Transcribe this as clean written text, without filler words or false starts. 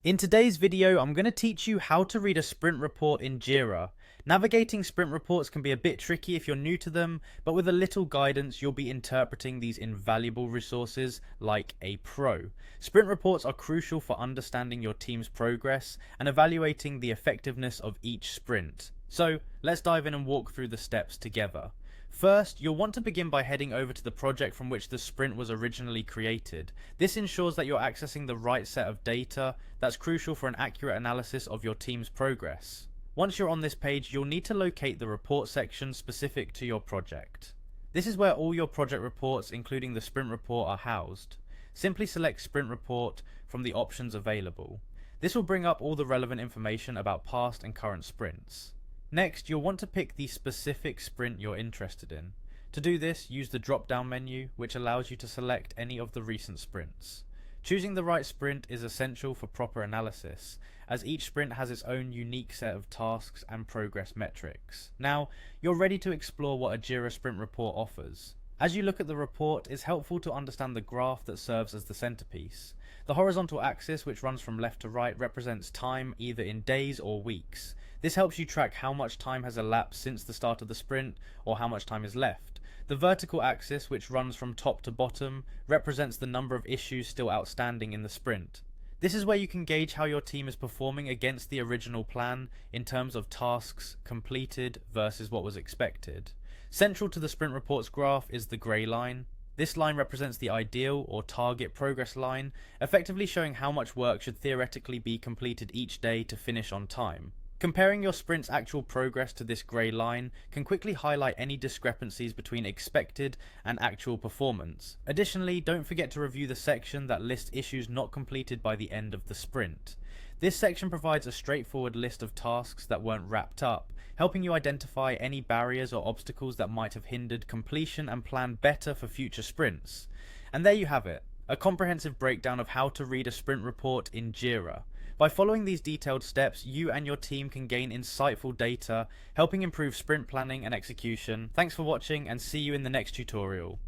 In today's video, I'm going to teach you how to read a sprint report in Jira. Navigating sprint reports can be a bit tricky if you're new to them, but with a little guidance, you'll be interpreting these invaluable resources like a pro. Sprint reports are crucial for understanding your team's progress and evaluating the effectiveness of each sprint. So, let's dive in and walk through the steps together. First, you'll want to begin by heading over to the project from which the sprint was originally created. This ensures that you're accessing the right set of data that's crucial for an accurate analysis of your team's progress. Once you're on this page, you'll need to locate the report section specific to your project. This is where all your project reports, including the sprint report, are housed. Simply select Sprint Report from the options available. This will bring up all the relevant information about past and current sprints. Next, you'll want to pick the specific sprint you're interested in. To do this, use the drop-down menu, which allows you to select any of the recent sprints. Choosing the right sprint is essential for proper analysis, as each sprint has its own unique set of tasks and progress metrics. Now, you're ready to explore what a Jira sprint report offers. As you look at the report, it's helpful to understand the graph that serves as the centerpiece. The horizontal axis, which runs from left to right, represents time either in days or weeks. This helps you track how much time has elapsed since the start of the sprint, or how much time is left. The vertical axis, which runs from top to bottom, represents the number of issues still outstanding in the sprint. This is where you can gauge how your team is performing against the original plan in terms of tasks completed versus what was expected. Central to the sprint report's graph is the grey line. This line represents the ideal or target progress line, effectively showing how much work should theoretically be completed each day to finish on time. Comparing your sprint's actual progress to this grey line can quickly highlight any discrepancies between expected and actual performance. Additionally, don't forget to review the section that lists issues not completed by the end of the sprint. This section provides a straightforward list of tasks that weren't wrapped up, helping you identify any barriers or obstacles that might have hindered completion and plan better for future sprints. And there you have it, a comprehensive breakdown of how to read a sprint report in Jira. By following these detailed steps, you and your team can gain insightful data, helping improve sprint planning and execution. Thanks for watching, and see you in the next tutorial.